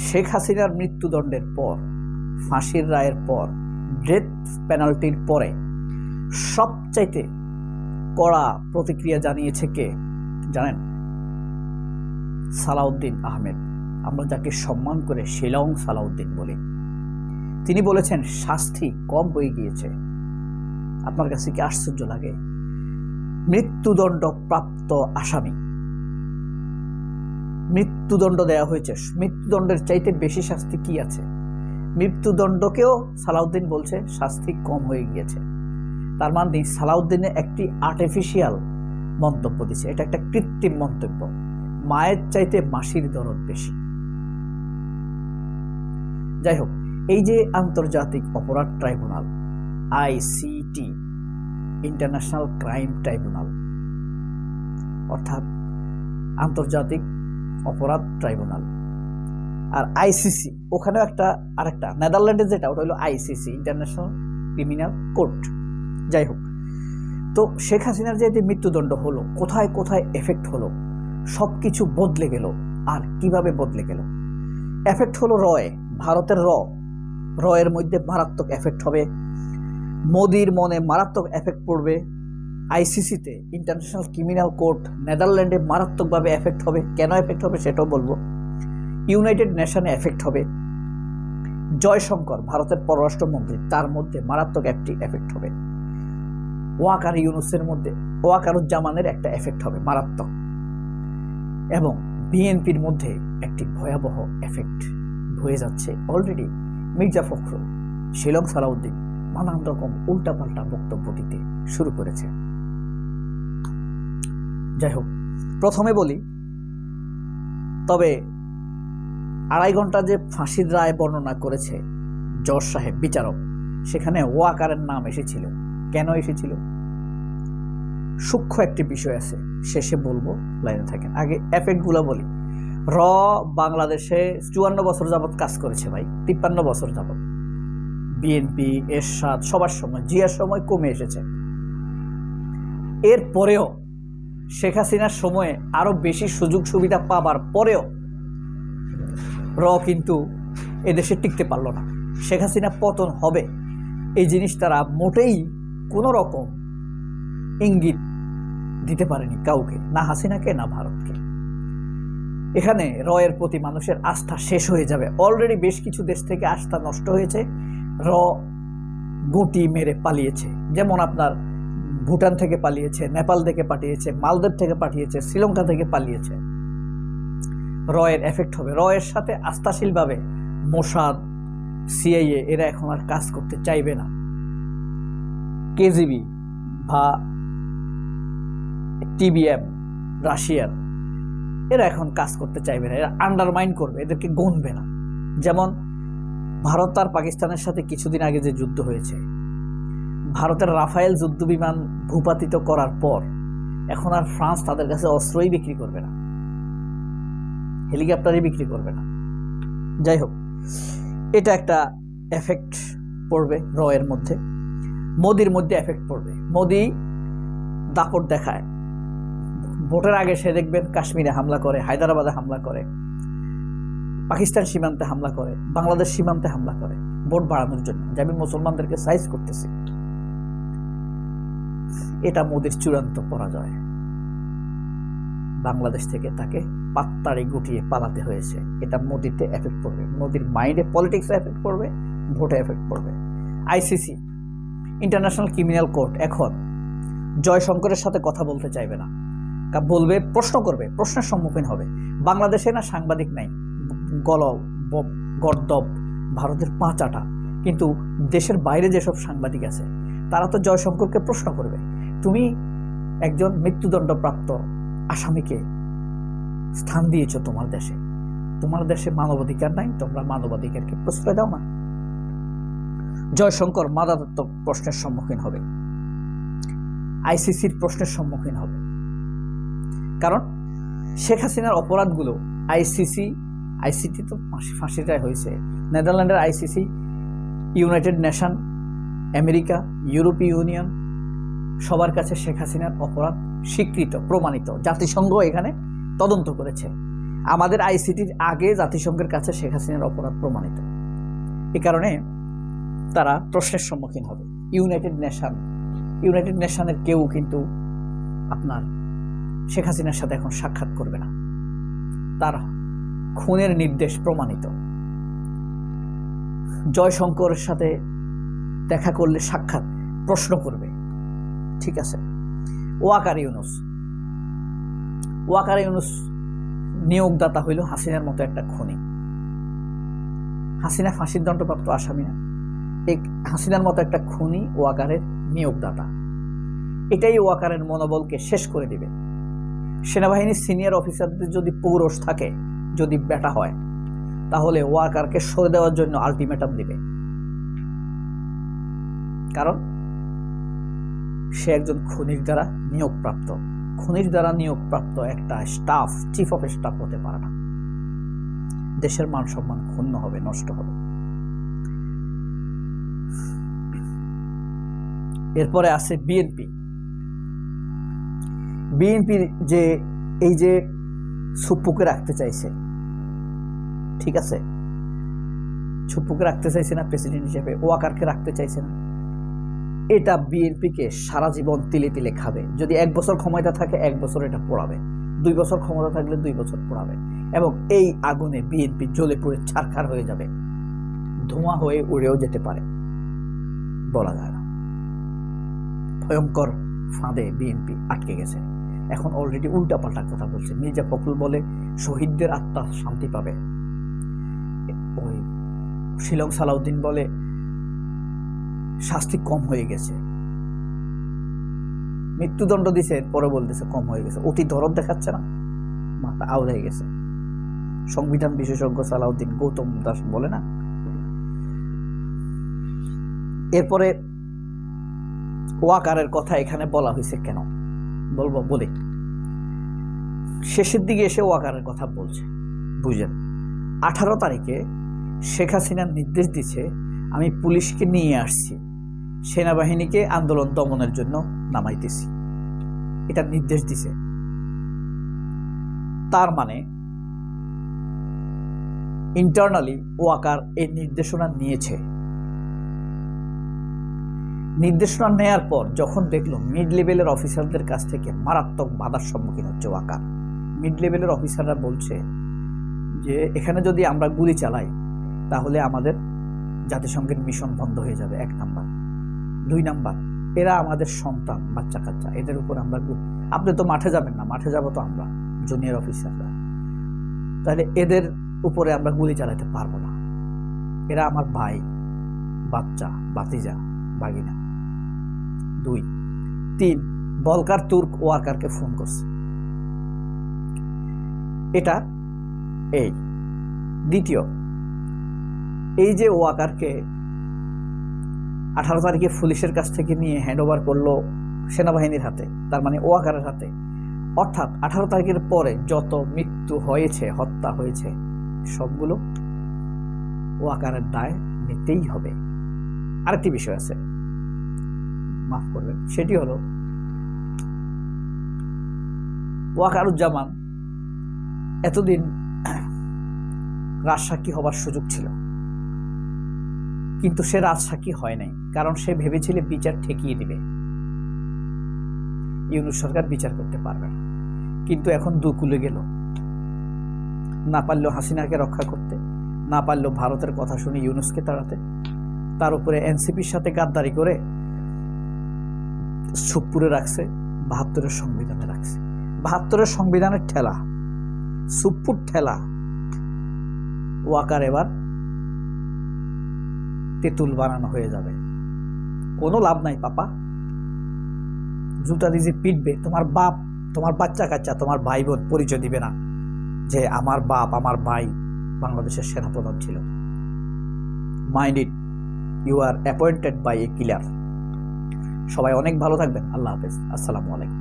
শেখ হাসিনার মৃত্যুদণ্ডের পর, ফাঁসির রায়ের পর, ডেথ পেনাল্টির পরে সবচাইতে কড়া প্রতিক্রিয়া জানিয়েছে কে জানেন? সালাউদ্দিন আহমেদ, আমরা যাকে সম্মান করে শিলং সালাউদ্দিন বলি। তিনি বলেছেন শাস্তি কম হয়ে গিয়েছে। আপনার কাছে কি আশ্চর্য লাগে? মৃত্যুদণ্ড প্রাপ্ত আসামি, মৃত্যুদণ্ড দেওয়া হয়েছে, মৃত্যুদণ্ডের চাইতে বেশি শাস্তি কি আছে? মৃত্যুদণ্ডকেও সালাউদ্দিন বলছে শাস্তি কম হয়ে গিয়েছে। তার মানে সালাউদ্দিনে একটি আর্টিফিশিয়াল মন্তব্য দিচ্ছে, এটা একটা কৃত্রিম মন্তব্য। মায়ের চাইতে মাসির দরদ বেশি। যাই হোক, এই যে আন্তর্জাতিক অপরাধ tribunal ICT, international crime tribunal, অর্থাৎ আন্তর্জাতিক অপরাধ ট্রাইব্যুনাল, আর আইসিসি ওখানেও আরেকটা নেদারল্যান্ডে যেটা, ওটা হলো আইসিসি, ইন্টারন্যাশনাল ক্রিমিনাল কোর্ট। যাই হোক, তো শেখ হাসিনার যে মৃত্যুদণ্ড হলো, কোথায় কোথায় এফেক্ট হলো, সব কিছু বদলে গেল। আর কিভাবে বদলে গেল? এফেক্ট হলো রয়ে, ভারতের রয়ের মধ্যে মারাত্মক এফেক্ট হবে, মোদির মনে মারাত্মক এফেক্ট পড়বে, আইসিসিতে ইন্টারন্যাশনাল ক্রিমিনাল কোর্ট নেদারল্যান্ডে মারাত্মকভাবে এফেক্ট হবে। কেন এফেক্ট হবে সেটাও বলবো। ইউনাইটেড নেশনে এফেক্ট হবে। জয়শঙ্কর, ভারতের পররাষ্ট্রমন্ত্রী, তার মধ্যে মারাত্মক একটি এফেক্ট হবে। ওয়াকার ইউনুসের মধ্যে, ওয়াকারুজ্জামানের একটা এফেক্ট হবে মারাত্মক, এবং বিএনপির মধ্যে একটি ভয়াবহ এফেক্ট হয়ে যাচ্ছে অলরেডি। মির্জা ফখরুল, শিলং সালাউদ্দিন নানান রকম উল্টাপাল্টা বক্তব্য দিতে শুরু করেছে। যাই হোক, প্রথমে বলি, তবে 2.5 ঘন্টা যে ফাঁসির রায় বর্ণনা করেছে জজ সাহেব বিচারক, সেখানে ওয়াকারের নাম এসেছিল। কেন এসেছিল? সূক্ষ্ম একটি বিষয় আছে, শেষে বলবো, লাইনে থাকেন। আগে এফেক্টগুলো বলি। বাংলাদেশে 54 বছর যাবৎ কাজ করেছে ভাই, 53 বছর যাবৎ। বিএনপি, এরশাদ, সবার সময়, জিয়ার সময় কমে এসেছে। এরপরেও শেখ হাসিনার সময়ে আরো বেশি সুযোগ সুবিধা পাবার পরেও কিন্তু এদেশে টিকতে পারল না। শেখ হাসিনা পতন হবে এই জিনিস তারা মোটেই কোনো রকম ইঙ্গিত দিতে পারেনি কাউকে, না হাসিনাকে না ভারতকে। এখানে রয়ের প্রতি মানুষের আস্থা শেষ হয়ে যাবে। অলরেডি বেশ কিছু দেশ থেকে আস্থা নষ্ট হয়েছে। গুটি মেরে পালিয়েছে, যেমন আপনার ভুটান থেকে পালিয়েছে, নেপাল থেকে পাঠিয়েছে, মালদ্বীপ থেকে পাঠিয়েছে, শ্রীলঙ্কা থেকে পালিয়েছে। রয়ের এফেক্ট হবে। রয়ের সাথে আস্থাশীলভাবে মোসাদ, সিআইএ এরা এখন আর কাজ করতে চাইবে না। কেজিবি বা টিবিএম রাশিয়ার, এরা এখন কাজ করতে চাইবে না। এরা আন্ডারমাইন করবে, এদেরকে গণবে না। যেমন ভারত আর পাকিস্তানের সাথে কিছুদিন আগে যে যুদ্ধ হয়েছে, ভারতের রাফায়েল যুদ্ধ বিমান ভূপাতিত করার পর এখন আর ফ্রান্স তাদের কাছে অস্ত্রই বিক্রি করবে না, হেলিকপ্টারই বিক্রি করবে না। যাই হোক, এটা একটা এফেক্ট পড়বে রয়ের মধ্যে। মোদির মধ্যে এফেক্ট পড়বে। মোদি দাপট দেখায়। ভোটের আগে সে দেখবেন কাশ্মীরে হামলা করে, হায়দ্রাবাদে হামলা করে, পাকিস্তান সীমান্তে হামলা করে, বাংলাদেশ সীমান্তে হামলা করে, ভোট বাড়ানোর জন্য, যে আমি মুসলমানদেরকে সাইজ করতেছি। এটা মোদির চূড়ান্ত পরাজয়। বাংলাদেশ থেকে তাকে পাত্তাড়ি গুটিয়ে পালাতে হয়েছে। এটা মোদিতে এফেক্ট পড়বে, মোদির মাইন্ডে, পলিটিক্সে এফেক্ট পড়বে, ভোটে এফেক্ট পড়বে। আইসিসি, ইন্টারন্যাশনাল ক্রিমিনাল কোর্ট, এখন জয়শঙ্করের সাথে কথা বলতে চাইবে না। বলবে, প্রশ্ন করবে, প্রশ্নের সম্মুখীন হবে। বাংলাদেশে না সাংবাদিক নাই, গর্দব ভারতের পাঁচাটা, কিন্তু দেশের বাইরে যেসব সাংবাদিক আছে তারা তো জয়শঙ্করকে প্রশ্ন করবে, তুমি একজন মৃত্যুদণ্ডপ্রাপ্ত আসামিকে স্থান দিয়েছ তোমার দেশে মানবাধিকার নাই, তোমরা মানবাধিকারকে প্রশ্রয় দাও না। জয়শঙ্কর মারাত্মক প্রশ্নের সম্মুখীন হবে, আইসিসির প্রশ্নের সম্মুখীন হবে। কারণ শেখ হাসিনার অপরাধগুলো আইসিটি তো ফাঁসির রায় হয়েছে, নেদারল্যান্ডের আইসিসি, ইউনাইটেড নেশন, আমেরিকা, ইউরোপীয় ইউনিয়ন, সবার কাছে শেখ হাসিনার অপরাধ স্বীকৃত, প্রমাণিত। জাতিসংঘ এখানে তদন্ত করেছে। আমাদের আইসিটির আগে জাতিসংঘের কাছে শেখ হাসিনার অপরাধ প্রমাণিত। এ কারণে তারা প্রশ্নের সম্মুখীন হবে। ইউনাইটেড নেশনের কেউ কিন্তু আপনার শেখ হাসিনার সাথে এখন সাক্ষাৎ করবে না, তার খুনের নির্দেশ প্রমাণিত। জয়শঙ্করের সাথে দেখা করলে সাক্ষাৎ প্রশ্ন করবে, ঠিক আছে। ওয়াকার ইউনুস নিয়োগদাতা হইল হাসিনার মতো একটা খুনি। হাসিনা ফাঁসির দণ্ডপ্রাপ্ত আসামি না, এক হাসিনার মতো একটা খুনি ওয়াকারের নিয়োগদাতা। এটাই ওয়াকারের মনোবলকে শেষ করে দিবে। সেনাবাহিনীর সিনিয়র অফিসারদের যদি পৌরষ থাকে, যদি বেটা হয়, তাহলে ওয়াকারকে সরে দেওয়ার জন্য আলটিমেটাম দিবে। কারণ সে একজন খুনির দ্বারা নিয়োগপ্রাপ্ত একটা স্টাফ, চিফ অফ স্টাফ হতে পারে না। দেশের মান সম্মান ক্ষুণ্ণ হবে, নষ্ট হবে। এরপরে আছে বিএনপি যে এই যে সুপ্পুকে রাখতে চাইছে, ঠিক আছে, সুপ্পুকে রাখতে চাইছে না প্রেসিডেন্ট হিসেবে, ওয়াকারকে রাখতে চাইছে না। এটা বিএনপিকে সারা জীবন তিলে তিলে খাবে। যদি 1 বছর ক্ষমতা থাকে 1 বছর এটা পোড়াবে, 2 বছর ক্ষমতা থাকলে 2 বছর পোড়াবে, এবং এই আগুনে বিএনপি জ্বলে পুড়ে ছারখার হয়ে যাবে, ধোঁয়া হয়ে উড়েও যেতে পারে, বলা যায় না। ভয়ঙ্কর ফাঁদে বিএনপি আটকে গেছে। এখন অলরেডি উল্টাপাল্টা কথা বলছে। মির্জা ফখরুল বলে শহীদদের আত্মা শান্তি পাবে, ওই শিলং সালাউদ্দিন বলে শাস্তি কম হয়ে গেছে, মৃত্যুদণ্ড দিছে, পরে বলতেছে কম হয়ে গেছে। অতি দরদ দেখাচ্ছে না, মাথা আউড়াই গেছে। সংবিধান বিশেষজ্ঞ সালাউদ্দিন গৌতম দাস বলে না। এরপরে ওয়াকারের কথা এখানে বলা হয়েছে কেন বলি, শেষের দিকে এসে ওয়াকারের কথা বলছে, বুঝেন। 18 তারিখে শেখ হাসিনার নির্দেশ দিচ্ছে, আমি পুলিশকে নিয়ে আসছি, সেনাবাহিনীকে আন্দোলন দমনের জন্য নামাইতেছি, এটা নির্দেশ দিছে। তার মানে ইন্টারনালি ওয়াকার এই নির্দেশনা নিয়েছে। নির্দেশনা নেয়ার পর যখন দেখলো মিড লেভেলের অফিসারদের কাছ থেকে মারাত্মক বাধার সম্মুখীন হচ্ছে ওয়াকার, মিড লেভেলের অফিসাররা বলছে যে এখানে যদি আমরা গুলি চালাই তাহলে আমাদের জাতিসংঘের মিশন বন্ধ হয়ে যাবে, 1 নাম্বার। 2 নাম্বার, এরা আমাদের সন্তান, বাচ্চা কাচ্চা, এদের উপর আমরা, আপনি তো মাঠে যাবেন না, মাঠে যাব তো আমরা জুনিয়র অফিসাররা, তাহলে এদের উপরে আমরা গুলি চালাতে পারবো না, এরা আমার ভাই, বাচ্চা, ভাতিজা, বাগিনা। 2, 3, বলকার তুর্ক ওয়াকারকে ফোন করছে, এটা এই। দ্বিতীয়, এই যে ওয়াকারকে 18 তারিখে পুলিশের কাছ থেকে নিয়ে হ্যান্ড ওভার করলো সেনাবাহিনীর হাতে, তার মানে ওয়াকারের হাতে, অর্থাৎ 18 তারিখের পরে যত মৃত্যু হয়েছে, হত্যা হয়েছে, সবগুলো ওয়াকারের দায় নিতেই হবে। আরেকটি বিষয় আছে, মাফ করবেন, সেটি হলো ওয়াকারুজ্জামান এতদিন রাজসাক্ষী হবার সুযোগ ছিল, কিন্তু সে রাজসাক্ষী হয় নাই, কারণ সে ভেবেছিল বিচার ঠেকিয়ে দিবে, ইউনূস সরকার বিচার করতে পারবে না। কিন্তু এখন দুকুলে গেল, না পারলো হাসিনাকে রক্ষা করতে, না পারলো ভারতের কথা শুনে ইউনূসকে তাড়াতে, তার উপরে এনসিপির সাথে গাদ্দারি করে সুপ্পুরে রাখছে, 72-এর সংবিধানে রাখছে। 72-এর সংবিধানের ঠেলা, সুপ্পুর ঠেলা, ওয়াকার এবার তেঁতুল বানানো হয়ে যাবে। কোনো লাভ নাই পাপা, জুতা দিয়ে পিটবে তোমার বাপ, তোমার বাচ্চা কাচ্চা, তোমার ভাই বোন পরিচয় দিবে না যে আমার বাপ, আমার ভাই বাংলাদেশের সেনাপ্রধান ছিল। Mind it, you are appointed by a killer. সবাই অনেক ভালো থাকবেন। আল্লাহ হাফেজ, আসসালামু আলাইকুম।